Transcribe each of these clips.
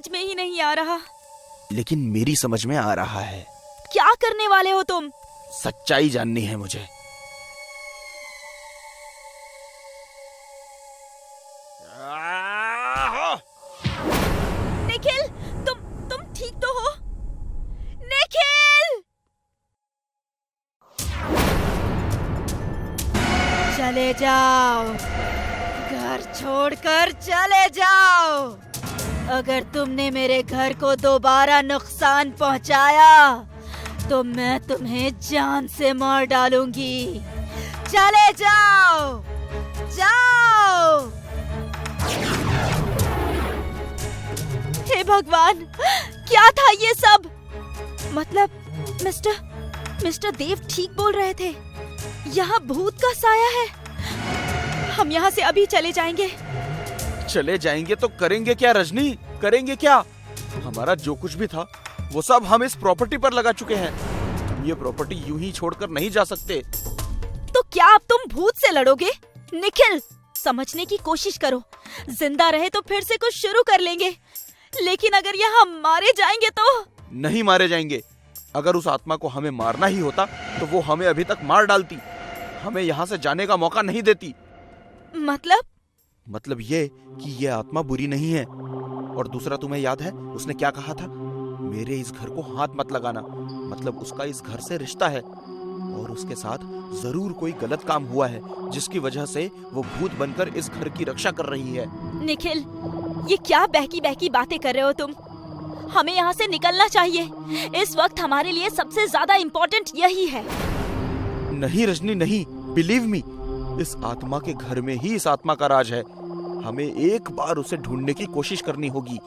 समझ में ही नहीं आ रहा। लेकिन मेरी समझ में आ रहा है। क्या करने वाले हो तुम? सच्चाई जाननी है मुझे। निखिल, तुम ठीक तो हो? निखिल! चले जाओ, घर छोड़कर चले जाओ। अगर तुमने मेरे घर को दोबारा नुकसान पहुंचाया तो मैं तुम्हें जान से मार डालूंगी। चले जाओ, जाओ। हे भगवान, क्या था ये सब? मतलब मिस्टर देव ठीक बोल रहे थे। यहाँ भूत का साया है। हम यहाँ से अभी चले जाएंगे। चले जाएंगे तो करेंगे क्या रजनी? करेंगे क्या? हमारा जो कुछ भी था वो सब हम इस प्रॉपर्टी पर लगा चुके हैं। हम ये प्रॉपर्टी यूं ही छोड़कर नहीं जा सकते। तो क्या अब तुम भूत से लड़ोगे? निखिल, समझने की कोशिश करो। जिंदा रहे तो फिर से कुछ शुरू कर लेंगे, लेकिन अगर यहाँ मारे जाएंगे तो? नहीं मारे जाएंगे। अगर उस आत्मा को हमें मारना ही होता तो वो हमें अभी तक मार डालती, हमें यहाँ से जाने का मौका नहीं देती। मतलब ये कि ये आत्मा बुरी नहीं है। और दूसरा, तुम्हें याद है उसने क्या कहा था? मेरे इस घर को हाथ मत लगाना। मतलब उसका इस घर से रिश्ता है और उसके साथ जरूर कोई गलत काम हुआ है जिसकी वजह से वो भूत बनकर इस घर की रक्षा कर रही है। निखिल, ये क्या बहकी बहकी बातें कर रहे हो तुम? हमें यहाँ से निकलना चाहिए। इस वक्त हमारे लिए सबसे ज्यादा इम्पोर्टेंट यही है। नहीं रजनी, नहीं। बिलीव मी, इस आत्मा के घर में ही इस आत्मा का राज है। हमें एक बार उसे ढूंढने की कोशिश करनी होगी।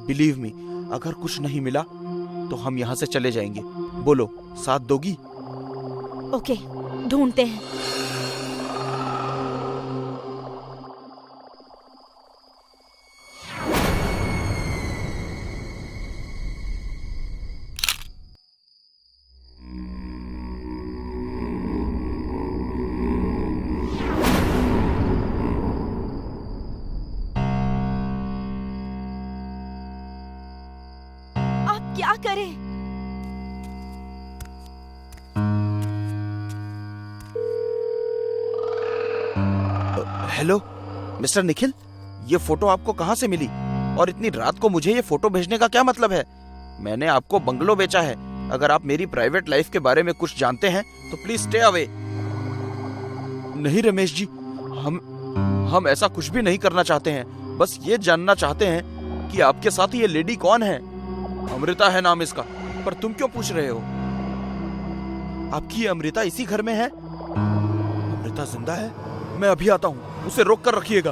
बिलीव मी, अगर कुछ नहीं मिला तो हम यहाँ से चले जाएंगे। बोलो, साथ दोगी? ओके, ढूंढते हैं। क्या करें? हेलो मिस्टर निखिल, ये फोटो आपको कहाँ से मिली? और इतनी रात को मुझे ये फोटो भेजने का क्या मतलब है? मैंने आपको बंगलो बेचा है। अगर आप मेरी प्राइवेट लाइफ के बारे में कुछ जानते हैं तो प्लीज स्टे अवे। नहीं रमेश जी, हम ऐसा कुछ भी नहीं करना चाहते हैं। बस ये जानना चाहते हैं कि आपके साथ ये लेडी कौन है। अमृता है नाम इसका। पर तुम क्यों पूछ रहे हो? आपकी अमृता इसी घर में है? अमृता जिंदा है? मैं अभी आता हूँ, उसे रोक कर रखिएगा।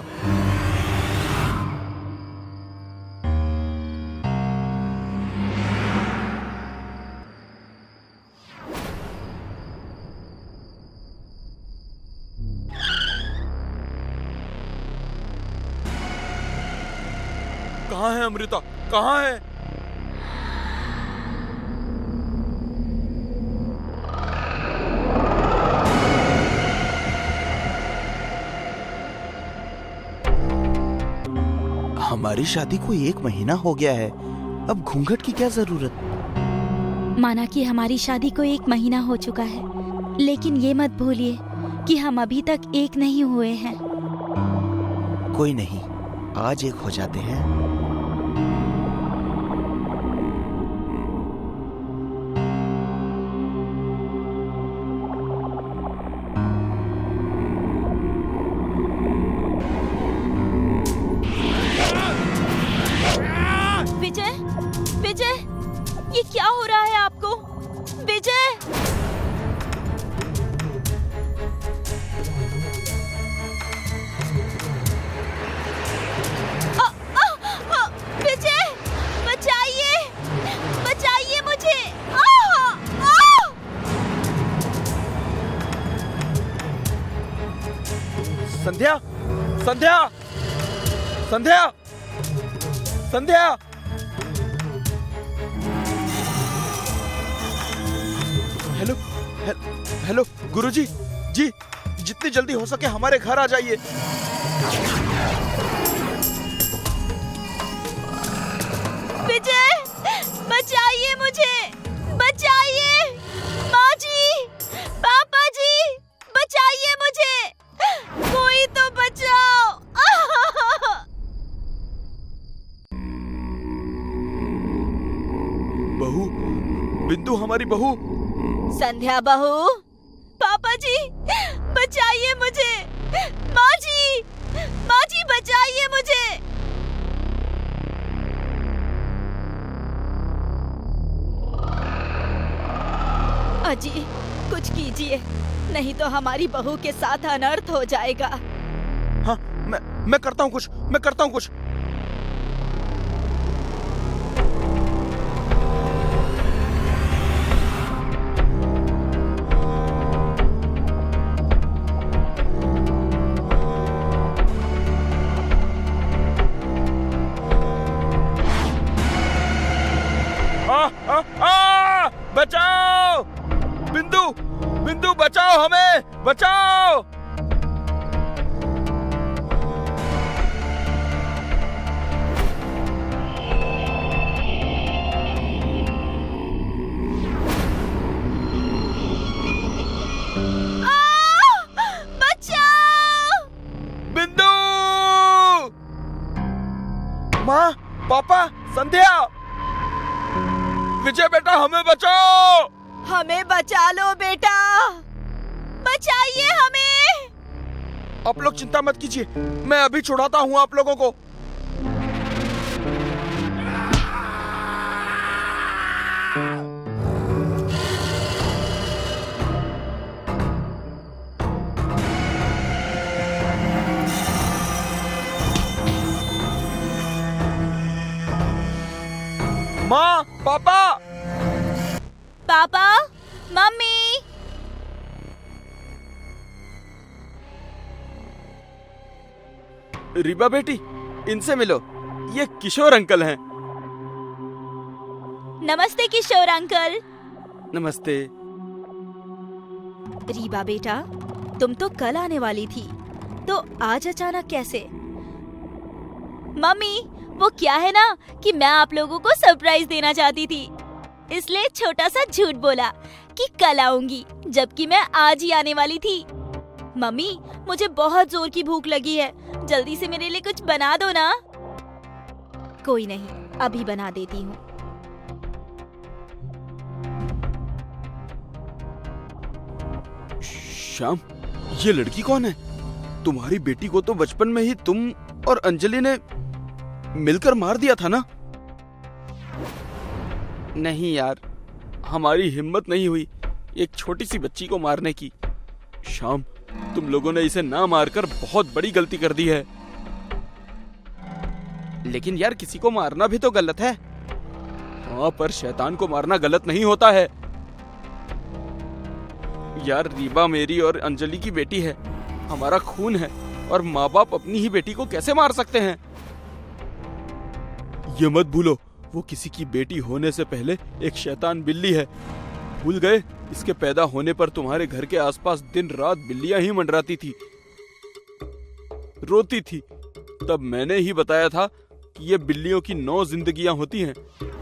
कहाँ है अमृता? कहाँ है? हमारी शादी को 1 महीना हो गया है। अब घूंघट की क्या जरूरत? माना कि हमारी शादी को 1 महीना हो चुका है, लेकिन ये मत भूलिए कि हम अभी तक एक नहीं हुए हैं। कोई नहीं, आज एक हो जाते हैं। विजय, ये क्या हो रहा है आपको? विजय! विजय, बचाइए, बचाइए मुझे! संध्या, संध्या, संध्या, संध्या! हेलो, हेलो गुरुजी जी, जितनी जल्दी हो सके हमारे घर आ जाइए। बचाइए मुझे, बचाइए। माँ जी, पापा जी, बचाइए मुझे, कोई तो बचाओ। बहू, बिंदु हमारी बहू। संध्या बहू, पापा जी बचाइए मुझे। माँ जी बचाइए मुझे। अजी कुछ कीजिए, नहीं तो हमारी बहू के साथ अनर्थ हो जाएगा। हाँ, मैं करता हूँ कुछ, मैं करता हूँ कुछ। बचाओ! बिंदु, बिंदु बचाओ हमें, बचाओ! बचाओ! बिंदु! माँ, पापा, संध्या, विजय बेटा हमें बचाओ! हमें बचा लो बेटा, बचाइए हमें। आप लोग चिंता मत कीजिए, मैं अभी छुड़ाता हूँ आप लोगों को। माँ, पापा, पापा, मम्मी। रीबा बेटी, इनसे मिलो, ये किशोर अंकल हैं। नमस्ते किशोर अंकल। नमस्ते। रीबा बेटा, तुम तो कल आने वाली थी, तो आज अचानक कैसे? मम्मी, वो क्या है ना कि मैं आप लोगों को सरप्राइज देना चाहती थी, इसलिए छोटा सा झूठ बोला कि कल आऊंगी, जबकि मैं आज ही आने वाली थी। मम्मी, मुझे बहुत जोर की भूख लगी है, जल्दी से मेरे लिए कुछ बना दो ना। कोई नहीं, अभी बना देती हूँ। श्याम, ये लड़की कौन है? तुम्हारी बेटी को तो बचपन में ही तुम और अंजलि ने मिलकर मार दिया था ना? नहीं यार, हमारी हिम्मत नहीं हुई एक छोटी सी बच्ची को मारने की। श्याम, तुम लोगों ने इसे ना मारकर बहुत बड़ी गलती कर दी है। लेकिन यार, किसी को मारना भी तो गलत है। हाँ, पर शैतान को मारना गलत नहीं होता है। यार, रीबा मेरी और अंजलि की बेटी है, हमारा खून है, और माँ बाप अपनी ही बेटी को कैसे मार सकते हैं? ये मत भूलो, वो किसी की बेटी होने से पहले एक शैतान बिल्ली है। भूल गए? इसके पैदा होने पर तुम्हारे घर के आसपास दिन रात बिल्लियां ही मंडराती थी, रोती थी। तब मैंने ही बताया था कि ये बिल्लियों की 9 जिंदगियां होती हैं,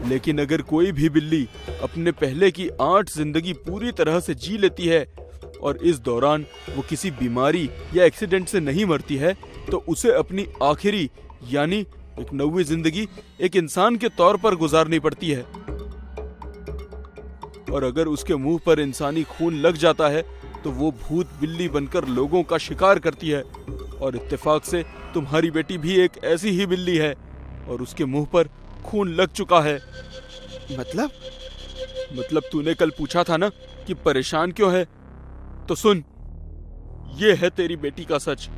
लेकिन अगर कोई भी बिल्ली अपने पहले की 8 जिंदगी पूरी तरह से जी लेती है और इस दौरान वो किसी बीमारी या एक्सीडेंट से नहीं मरती है, तो उसे अपनी आखिरी यानी एक 9वीं जिंदगी एक इंसान के तौर पर गुजारनी पड़ती है। और अगर उसके मुंह पर इंसानी खून लग जाता है तो वो भूत बिल्ली बनकर लोगों का शिकार करती है। और इत्तेफाक से तुम्हारी बेटी भी एक ऐसी ही बिल्ली है और उसके मुंह पर खून लग चुका है। मतलब तूने कल पूछा था ना कि परेशान क्यों है, तो सुन, ये है तेरी बेटी का सच।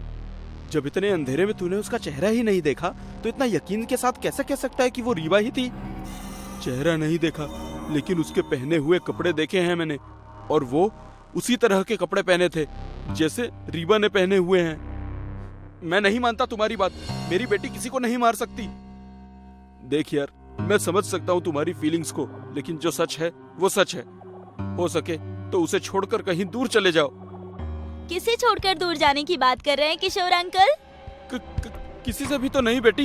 जब इतने अंधेरे में तूने उसका चेहरा ही नहीं देखा, तो इतना यकीन के साथ कैसे कह सकता है कि वो रीबा ही थी? चेहरा नहीं देखा, लेकिन उसके पहने हुए कपड़े देखे हैं मैंने, और वो उसी तरह के कपड़े पहने थे जैसे रीबा ने पहने हुए हैं। मैं नहीं मानता तुम्हारी बात, मेरी बेटी किसी को नहीं मार सकती। देख यार, मैं समझ सकता हूँ तुम्हारी फीलिंग्स को, लेकिन जो सच है वो सच है। हो सके तो उसे छोड़कर कहीं दूर चले जाओ। किसे छोड़कर दूर जाने की बात कर रहे हैं किशोर अंकल? किसी से भी तो नहीं बेटी।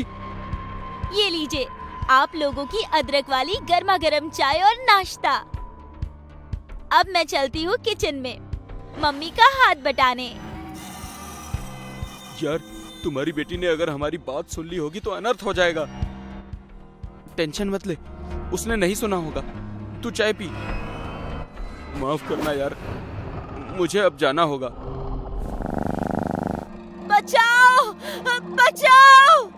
ये लीजिए, आप लोगों की अदरक वाली गर्मा गर्म चाय और नाश्ता। अब मैं चलती हूँ किचन में मम्मी का हाथ बटाने। यार, तुम्हारी बेटी ने अगर हमारी बात सुन ली होगी तो अनर्थ हो जाएगा। टेंशन मत ले, उसने नहीं सुना होगा। तू चाय पी। माफ करना यार, मुझे अब जाना होगा। बचाओ! बचाओ!